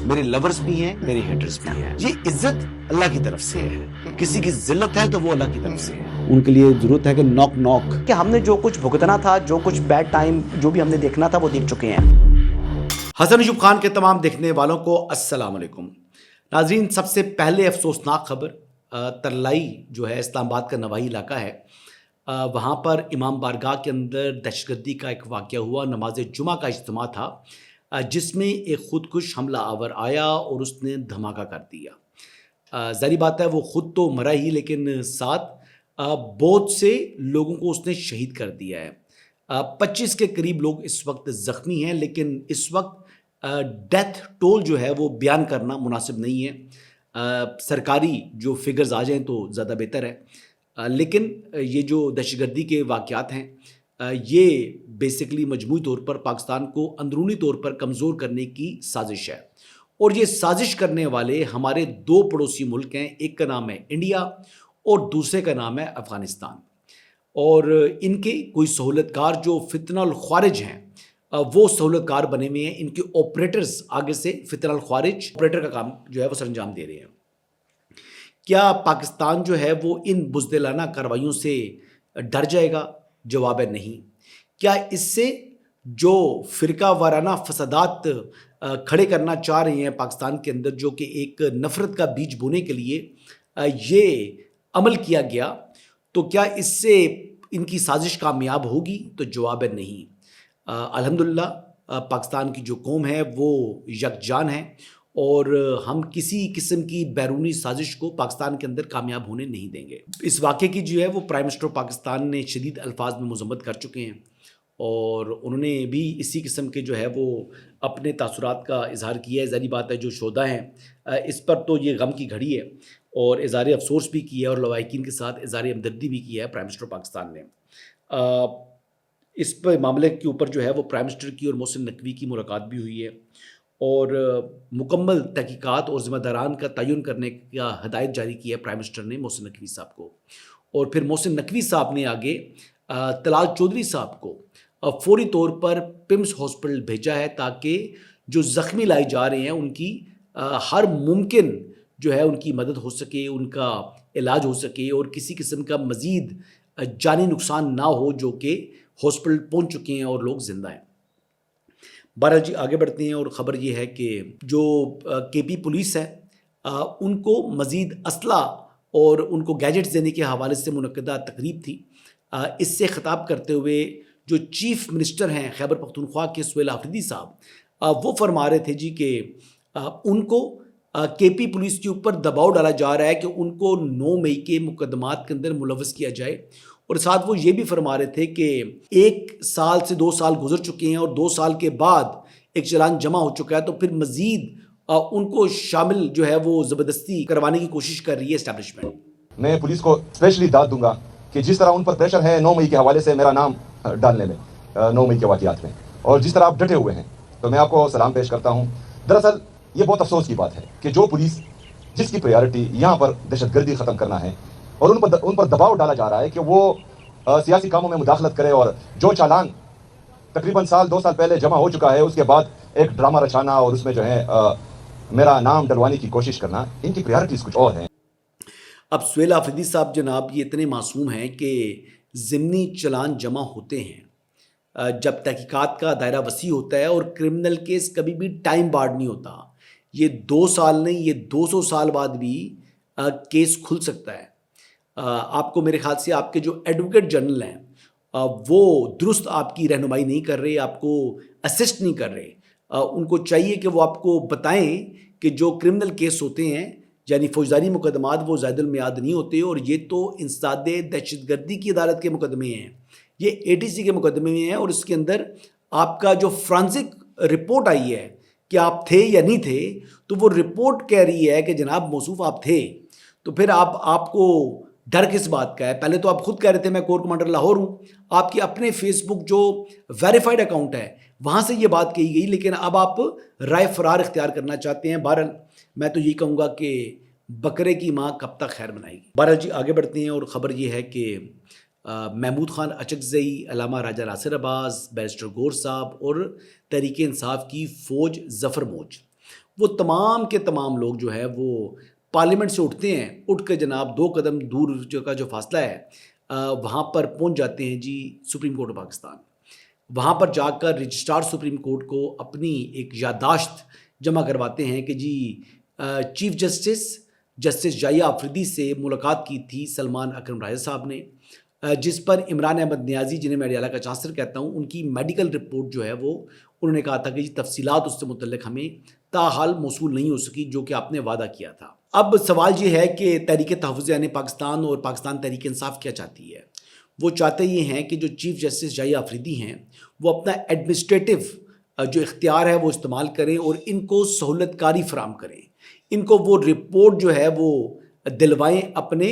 میرے لورز بھی ہیں، میرے ہیٹرز بھی ہیں. یہ عزت اللہ کی طرف سے ہے. کسی کی ذلت ہے تو وہ اللہ کی طرف سے ہے. ان کے لیے ضرورت ہے کہ نوک نوک کہ ہم نے جو کچھ بھگتنا تھا، جو کچھ بیڈ ٹائم جو بھی ہم نے دیکھنا تھا وہ دیکھ چکے ہیں. حسن ایوب خان کے تمام دیکھنے والوں کو السلام علیکم. ناظرین، سب سے پہلے افسوسناک خبر ترلائی جو ہے اسلام آباد کا نواحی علاقہ ہے، وہاں پر امام بارگاہ کے اندر دہشت گردی کا ایک واقعہ ہوا. نماز جمعہ کا اجتماع تھا جس میں ایک خودکش حملہ آور آیا اور اس نے دھماکہ کر دیا. ظاہری بات ہے وہ خود تو مرا ہی، لیکن ساتھ بہت سے لوگوں کو اس نے شہید کر دیا ہے. 25 کے قریب لوگ اس وقت زخمی ہیں، لیکن اس وقت ڈیتھ ٹول جو ہے وہ بیان کرنا مناسب نہیں ہے. سرکاری جو فگرز آ جائیں تو زیادہ بہتر ہے. لیکن یہ جو دہشت گردی کے واقعات ہیں یہ بیسیکلی مجموعی طور پر پاکستان کو اندرونی طور پر کمزور کرنے کی سازش ہے. اور یہ سازش کرنے والے ہمارے دو پڑوسی ملک ہیں، ایک کا نام ہے انڈیا اور دوسرے کا نام ہے افغانستان. اور ان کے کوئی سہولت کار جو فتنہ الخوارج ہیں وہ سہولت کار بنے ہوئے ہیں. ان کے آپریٹرز آگے سے فتنہ الخوارج آپریٹر کا کام جو ہے وہ سر انجام دے رہے ہیں. کیا پاکستان جو ہے وہ ان بزدلانہ کارروائیوں سے ڈر جائے گا؟ جواب ہے نہیں. کیا اس سے جو فرقہ وارانہ فسادات کھڑے کرنا چاہ رہے ہیں پاکستان کے اندر، جو کہ ایک نفرت کا بیج بونے کے لیے یہ عمل کیا گیا، تو کیا اس سے ان کی سازش کامیاب ہوگی؟ تو جواب ہے نہیں. الحمدللہ پاکستان کی جو قوم ہے وہ یکجان ہے اور ہم کسی قسم کی بیرونی سازش کو پاکستان کے اندر کامیاب ہونے نہیں دیں گے. اس واقعے کی جو ہے وہ پرائم منسٹر پاکستان نے شدید الفاظ میں مذمت کر چکے ہیں اور انہوں نے بھی اسی قسم کے جو ہے وہ اپنے تاثرات کا اظہار کیا ہے. ظاہری بات ہے جو شہداء ہیں اس پر تو یہ غم کی گھڑی ہے اور اظہار افسوس بھی کیا ہے اور لواحقین کے ساتھ اظہار ہمدردی بھی کیا ہے پرائم منسٹر پاکستان نے. اس پر معاملے کے اوپر جو ہے وہ پرائم منسٹر کی اور محسن نقوی کی ملاقات بھی ہوئی ہے اور مکمل تحقیقات اور ذمہ داران کا تعین کرنے کا ہدایت جاری کی ہے پرائم منسٹر نے محسن نقوی صاحب کو. اور پھر محسن نقوی صاحب نے آگے طلال چودھری صاحب کو فوری طور پر پمس ہاسپٹل بھیجا ہے تاکہ جو زخمی لائے جا رہے ہیں ان کی ہر ممکن جو ہے ان کی مدد ہو سکے، ان کا علاج ہو سکے اور کسی قسم کا مزید جانی نقصان نہ ہو جو کہ ہاسپٹل پہنچ چکے ہیں اور لوگ زندہ ہیں. بہرحال جی آگے بڑھتے ہیں اور خبر یہ ہے کہ جو کے پی پولیس ہے ان کو مزید اسلحہ اور ان کو گیجٹس دینے کے حوالے سے منعقدہ تقریب تھی. اس سے خطاب کرتے ہوئے جو چیف منسٹر ہیں خیبر پختونخوا کے سہیل آفریدی صاحب وہ فرما رہے تھے جی کہ ان کو کے پی پولیس کے اوپر دباؤ ڈالا جا رہا ہے کہ ان کو 9 مئی کے مقدمات کے اندر ملوث کیا جائے. اور ساتھ وہ یہ بھی فرما رہے تھے کہ 1 سال سے 2 سال گزر چکے ہیں اور 2 سال کے بعد ایک چلان جمع ہو چکا ہے، تو پھر مزید ان کو شامل جو ہے وہ زبردستی کروانے کی کوشش کر رہی ہے اسٹیبلشمنٹ. میں پولیس کو اسپیشلی داد دوں گا کہ جس طرح ان پر پریشر ہے 9 مئی کے حوالے سے میرا نام ڈالنے میں 9 مئی کے واقعات میں، اور جس طرح آپ ڈٹے ہوئے ہیں، تو میں آپ کو سلام پیش کرتا ہوں. دراصل یہ بہت افسوس کی بات ہے کہ جو پولیس جس کی پریارٹی یہاں پر دہشت گردی ختم کرنا ہے اور ان پر دباؤ ڈالا جا رہا ہے کہ وہ سیاسی کاموں میں مداخلت کرے، اور جو چالان تقریباً 2 سال پہلے جمع ہو چکا ہے اس کے بعد ایک ڈرامہ رچانا اور اس میں جو ہے میرا نام ڈلوانے کی کوشش کرنا، ان کی پریارٹیز کچھ اور ہیں. اب سہیل آفریدی صاحب جناب یہ اتنے معصوم ہیں کہ ضمنی چلان جمع ہوتے ہیں جب تحقیقات کا دائرہ وسیع ہوتا ہے اور کرمنل کیس کبھی بھی ٹائم بارڈ نہیں ہوتا. یہ 2 سال نہیں، یہ 200 سال بعد بھی کیس کھل سکتا ہے. آپ کو میرے خیال سے آپ کے جو ایڈوکیٹ جنرل ہیں وہ درست آپ کی رہنمائی نہیں کر رہے، آپ کو اسسٹ نہیں کر رہے. ان کو چاہیے کہ وہ آپ کو بتائیں کہ جو کرمنل کیس ہوتے ہیں یعنی فوجداری مقدمات وہ زائد المیعاد نہیں ہوتے، اور یہ تو انسداد دہشت گردی کی عدالت کے مقدمے ہیں، یہ ATC کے مقدمے میں ہیں. اور اس کے اندر آپ کا جو فرانسک رپورٹ آئی ہے کہ آپ تھے یا نہیں تھے، تو وہ رپورٹ کہہ رہی ہے کہ جناب موصوف آپ تھے. تو پھر آپ کو ڈر کس بات کا ہے؟ پہلے تو آپ خود کہہ رہے تھے میں کور کمانڈر لاہور ہوں، آپ کے اپنے فیس بک جو ویریفائڈ اکاؤنٹ ہے وہاں سے یہ بات کہی گئی، لیکن اب آپ رائے فرار اختیار کرنا چاہتے ہیں. بہرحال میں تو یہی کہوں گا کہ بکرے کی ماں کب تک خیر بنائے گی. بہرحال جی آگے بڑھتے ہیں اور خبر یہ ہے کہ محمود خان اچکزئی، علامہ راجہ ناصر عباس، بیرسٹر گور صاحب اور تحریک انصاف کی فوج ظفر موج وہ تمام کے تمام لوگ جو ہے وہ پارلیمنٹ سے اٹھتے ہیں, اٹھ کے جناب 2 قدم دور کا جو فاصلہ ہے وہاں پر پہنچ جاتے ہیں جی سپریم کورٹ آف پاکستان. وہاں پر جا کر رجسٹرار سپریم کورٹ کو اپنی ایک یادداشت جمع کرواتے ہیں کہ جی چیف جسٹس جائیہ آفریدی سے ملاقات کی تھی سلمان اکرم راجہ صاحب نے, جس پر عمران احمد نیازی جنہیں میں اڈیالہ کا چانسلر کہتا ہوں, ان کی میڈیکل رپورٹ جو ہے وہ انہوں نے کہا تھا کہ جی تفصیلات اس سے متعلق ہمیں تاحال موصول نہیں ہو سکی جو کہ آپ نے وعدہ کیا تھا. اب سوال یہ ہے کہ تحریک تحفظ یعنی پاکستان اور پاکستان تحریک انصاف کیا چاہتی ہے. وہ چاہتے یہ ہیں کہ جو چیف جسٹس جائیہ آفریدی ہیں وہ اپنا ایڈمنسٹریٹو جو اختیار ہے وہ استعمال کریں اور ان کو سہولت کاری فراہم کریں, ان کو وہ رپورٹ جو ہے وہ دلوائیں اپنے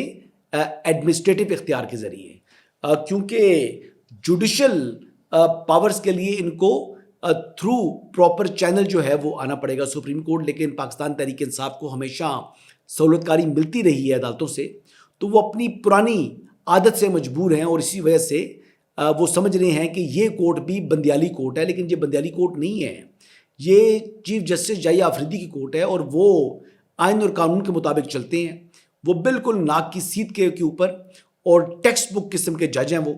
ایڈمنسٹریٹو اختیار کے ذریعے, کیونکہ جوڈیشل پاورز کے لیے ان کو تھرو پراپر چینل جو ہے وہ آنا پڑے گا سپریم کورٹ. لیکن پاکستان تحریک انصاف کو ہمیشہ سہولت کاری ملتی رہی ہے عدالتوں سے, تو وہ اپنی پرانی عادت سے مجبور ہیں اور اسی وجہ سے وہ سمجھ رہے ہیں کہ یہ کورٹ بھی بندیالی کورٹ ہے. لیکن یہ بندیالی کورٹ نہیں ہے, یہ چیف جسٹس جائیہ آفریدی کی کورٹ ہے اور وہ آئین اور قانون کے مطابق چلتے ہیں. وہ بالکل ناک کی سیدھ کے اوپر اور ٹیکسٹ بک قسم کے جج ہیں وہ,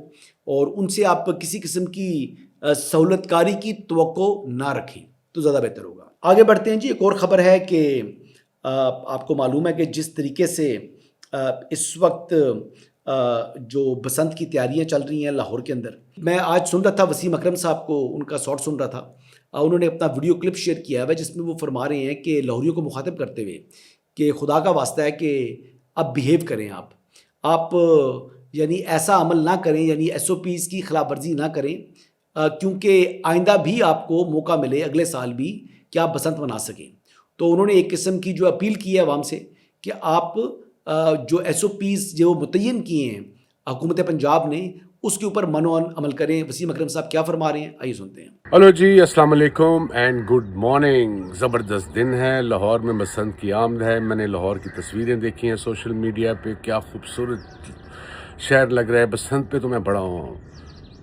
اور ان سے آپ کسی قسم کی سہولت کاری کی توقع نہ رکھیں تو زیادہ بہتر ہوگا. آگے بڑھتے ہیں جی. ایک اور خبر ہے کہ آپ کو معلوم ہے کہ جس طریقے سے اس وقت جو بسنت کی تیاریاں چل رہی ہیں لاہور کے اندر, میں آج سن رہا تھا وسیم اکرم صاحب کو, ان کا شارٹ سن رہا تھا, انہوں نے اپنا ویڈیو کلپ شیئر کیا ہے جس میں وہ فرما رہے ہیں کہ لاہوریوں کو مخاطب کرتے ہوئے کہ خدا کا واسطہ ہے کہ اب بیہیو کریں, آپ یعنی ایسا عمل نہ کریں, یعنی SOPs کی خلاف ورزی نہ کریں, کیونکہ آئندہ بھی آپ کو موقع ملے اگلے سال بھی کہ آپ بسنت منا سکیں. تو انہوں نے ایک قسم کی جو اپیل کی ہے عوام سے کہ آپ جو SOPs جو متعین کیے ہیں حکومت پنجاب نے اس کے اوپر منوان عمل کریں. وسیم اکرم صاحب کیا فرما رہے ہیں, آئیے سنتے ہیں. ہلو جی, السلام علیکم اینڈ گڈ مارننگ. زبردست دن ہے, لاہور میں بسنت کی آمد ہے. میں نے لاہور کی تصویریں دیکھی ہیں سوشل میڈیا پہ, کیا خوبصورت شہر لگ رہا ہے. بسنت پہ تو میں بڑا ہوں,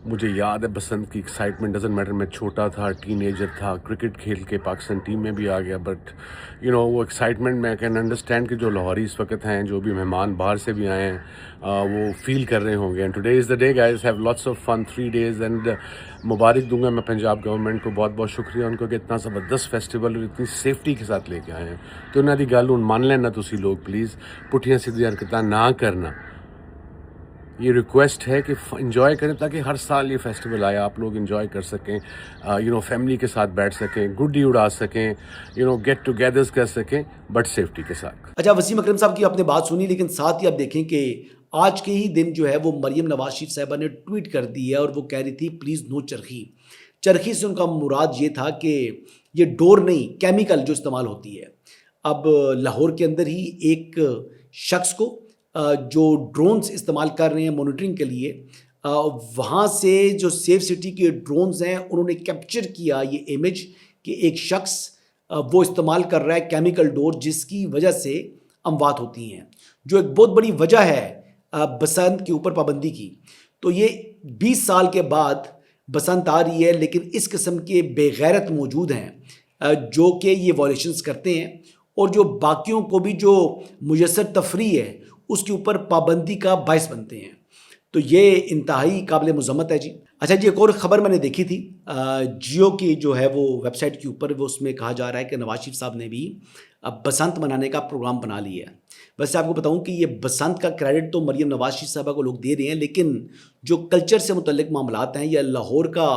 مجھے یاد ہے بسنت کی ایکسائٹمنٹ. ڈزنٹ میٹر میں چھوٹا تھا, ٹین ایجر تھا, کرکٹ کھیل کے پاکستان ٹیم میں بھی آ گیا, بٹ وہ ایکسائٹمنٹ میں کین انڈرسٹینڈ کہ جو لاہوری اس وقت ہیں, جو بھی مہمان باہر سے بھی آئے ہیں, وہ فیل کر رہے ہوں گے. And today is the day guys, have lots of fun 3 days. And مبارک دوں گا میں پنجاب گورنمنٹ کو, بہت بہت شکریہ ان کو کہ اتنا زبردست فیسٹیول اور اتنی سیفٹی کے ساتھ لے کے آئے ہیں. تو انہوں دی گل ہوں مان لینا تسی لوگ, پلیز پٹھیاں سیدھی حرکتاں نہ کرنا. یہ ریکویسٹ ہے کہ انجوائے کریں تاکہ ہر سال یہ فیسٹیول آئے, آپ لوگ انجوائے کر سکیں, فیملی کے ساتھ بیٹھ سکیں, گڈی اڑا سکیں, گیٹ ٹوگیدرز کر سکیں, بٹ سیفٹی کے ساتھ. اچھا, وسیم اکرم صاحب کی آپ نے بات سنی, لیکن ساتھ ہی آپ دیکھیں کہ آج کے ہی دن جو ہے وہ مریم نواز شریف صاحبہ نے ٹویٹ کر دی ہے اور وہ کہہ رہی تھی پلیز نو چرخی. چرخی سے ان کا مراد یہ تھا کہ یہ ڈور نہیں, کیمیکل جو استعمال ہوتی ہے. اب لاہور کے اندر ہی ایک شخص کو جو ڈرونز استعمال کر رہے ہیں مانیٹرنگ کے لیے, وہاں سے جو سیف سٹی کے ڈرونز ہیں انہوں نے کیپچر کیا یہ امیج کہ ایک شخص وہ استعمال کر رہا ہے کیمیکل ڈور, جس کی وجہ سے اموات ہوتی ہیں, جو ایک بہت بڑی وجہ ہے بسنت کے اوپر پابندی کی. تو یہ 20 سال کے بعد بسنت آ رہی ہے, لیکن اس قسم کے بے غیرت موجود ہیں جو کہ یہ وائلیشنز کرتے ہیں اور جو باقیوں کو بھی جو میسر تفریح ہے اس کے اوپر پابندی کا باعث بنتے ہیں. تو یہ انتہائی قابل مذمت ہے جی. اچھا جی, ایک اور خبر میں نے دیکھی تھی جیو کی جو ہے وہ ویب سائٹ کے اوپر, وہ اس میں کہا جا رہا ہے کہ نواز شریف صاحب نے بھی بسنت منانے کا پروگرام بنا لیا ہے. ویسے آپ کو بتاؤں کہ یہ بسنت کا کریڈٹ تو مریم نواز شریف صاحبہ کو لوگ دے رہے ہیں, لیکن جو کلچر سے متعلق معاملات ہیں یا لاہور کا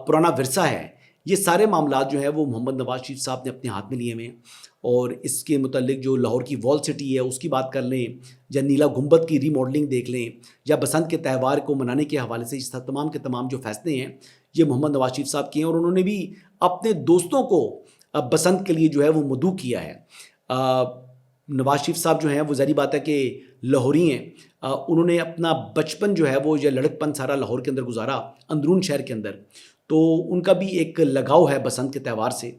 پرانا ورثہ ہے, یہ سارے معاملات جو ہیں وہ محمد نواز شریف صاحب نے اپنے ہاتھ میں لیے ہوئے ہیں. اور اس کے متعلق جو لاہور کی وال سٹی ہے اس کی بات کر لیں, یا نیلا گنبد کی ری ماڈلنگ دیکھ لیں, یا بسنت کے تہوار کو منانے کے حوالے سے اس تمام کے تمام جو فیصلے ہیں یہ محمد نواز شریف صاحب کے ہیں. اور انہوں نے بھی اپنے دوستوں کو بسنت کے لیے جو ہے وہ مدعو کیا ہے. نواز شریف صاحب جو ہیں وہ ظاہری بات ہے کہ لاہوری ہیں, انہوں نے اپنا بچپن جو ہے وہ یا لڑکپن سارا لاہور کے اندر گزارا, اندرون شہر کے اندر, تو ان کا بھی ایک لگاؤ ہے بسنت کے تہوار سے.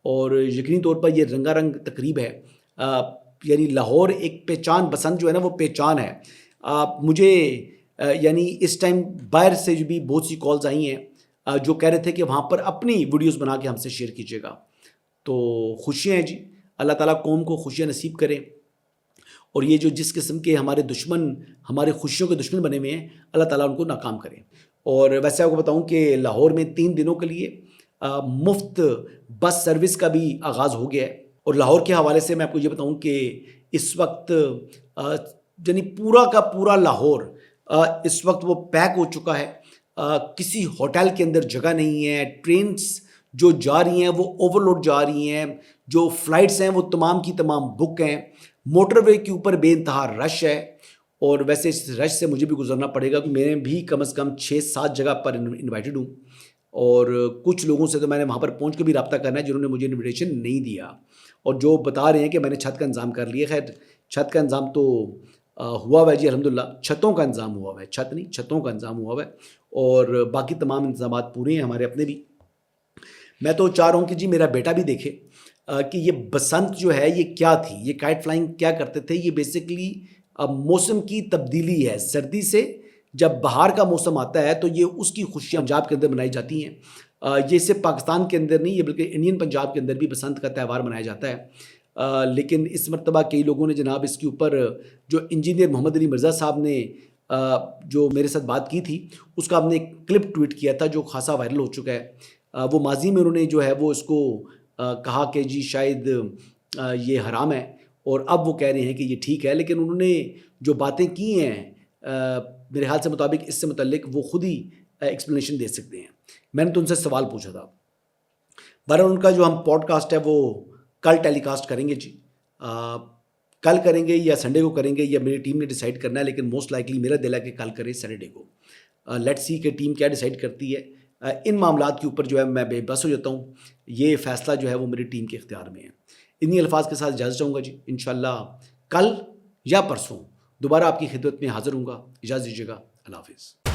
اور یقینی طور پر یہ رنگا رنگ تقریب ہے, یعنی لاہور ایک پہچان, بسنت جو ہے نا وہ پہچان ہے. مجھے یعنی اس ٹائم باہر سے جو بھی بہت سی کالز آئی ہیں جو کہہ رہے تھے کہ وہاں پر اپنی ویڈیوز بنا کے ہم سے شیئر کیجیے گا. تو خوشیاں ہیں جی, اللہ تعالیٰ قوم کو خوشیاں نصیب کریں, اور یہ جو جس قسم کے ہمارے دشمن ہمارے خوشیوں کے دشمن بنے ہوئے ہیں, اللہ تعالیٰ ان کو ناکام کریں. اور ویسے آپ کو بتاؤں کہ لاہور میں 3 دنوں کے لیے مفت بس سروس کا بھی آغاز ہو گیا ہے. اور لاہور کے حوالے سے میں آپ کو یہ بتاؤں کہ اس وقت یعنی پورا کا پورا لاہور اس وقت وہ پیک ہو چکا ہے. کسی ہوٹل کے اندر جگہ نہیں ہے, ٹرینس جو جا رہی ہیں وہ اوور لوڈ جا رہی ہیں, جو فلائٹس ہیں وہ تمام کی تمام بک ہیں, موٹر وے کے اوپر بے انتہا رش ہے. اور ویسے اس رش سے مجھے بھی گزرنا پڑے گا کہ میں بھی کم از کم 6-7 جگہ پر انوائٹڈ ہوں, اور کچھ لوگوں سے تو میں نے وہاں پر پہنچ کے بھی رابطہ کرنا ہے جنہوں نے مجھے انویٹیشن نہیں دیا, اور جو بتا رہے ہیں کہ میں نے چھت کا انتظام کر لیا. خیر چھت کا انتظام تو ہوا ہوا ہے جی, الحمدللہ چھتوں کا انتظام ہوا ہوا ہے, چھت نہیں چھتوں کا انتظام ہوا ہوا ہے, اور باقی تمام انتظامات پورے ہیں ہمارے اپنے بھی. میں تو چاہ رہا ہوں کہ جی میرا بیٹا بھی دیکھے کہ یہ بسنت جو ہے یہ کیا تھی, یہ کائٹ فلائنگ کیا کرتے تھے. یہ بیسکلی موسم کی تبدیلی ہے, سردی سے جب بہار کا موسم آتا ہے تو یہ اس کی خوشیاں پنجاب کے اندر منائی جاتی ہیں. یہ صرف پاکستان کے اندر نہیں, یہ بلکہ انڈین پنجاب کے اندر بھی بسنت کا تہوار منایا جاتا ہے. لیکن اس مرتبہ کئی لوگوں نے جناب اس کے اوپر جو انجینئر محمد علی مرزا صاحب نے جو میرے ساتھ بات کی تھی اس کا ہم نے ایک کلپ ٹویٹ کیا تھا جو خاصا وائرل ہو چکا ہے. وہ ماضی میں انہوں نے جو ہے وہ اس کو کہا کہ جی شاید یہ حرام ہے, اور اب وہ کہہ رہے ہیں کہ یہ ٹھیک ہے. لیکن انہوں نے جو باتیں کی ہیں میرے خیال سے مطابق اس سے متعلق وہ خود ہی ایکسپلینیشن دے سکتے ہیں. میں نے تو ان سے سوال پوچھا تھا. بہرحال ان کا جو ہم پوڈ کاسٹ ہے وہ کل ٹیلی کاسٹ کریں گے جی, کل کریں گے یا سنڈے کو کریں گے, یا میری ٹیم نے ڈیسائیڈ کرنا ہے, لیکن موسٹ لائکلی میرا دل ہے کہ کل کریں سیٹرڈے کو. لیٹ سی کہ ٹیم کیا ڈیسائیڈ کرتی ہے. ان معاملات کے اوپر جو ہے میں بے بس ہو جاتا ہوں, یہ فیصلہ جو ہے وہ میری ٹیم کے اختیار میں ہے. انہی الفاظ کے ساتھ اجازت چاہوں گا جی. انشاءاللہ کل یا پرسوں دوبارہ آپ کی خدمت میں حاضر ہوں گا. اجازت دیجیے گا. اللہ حافظ.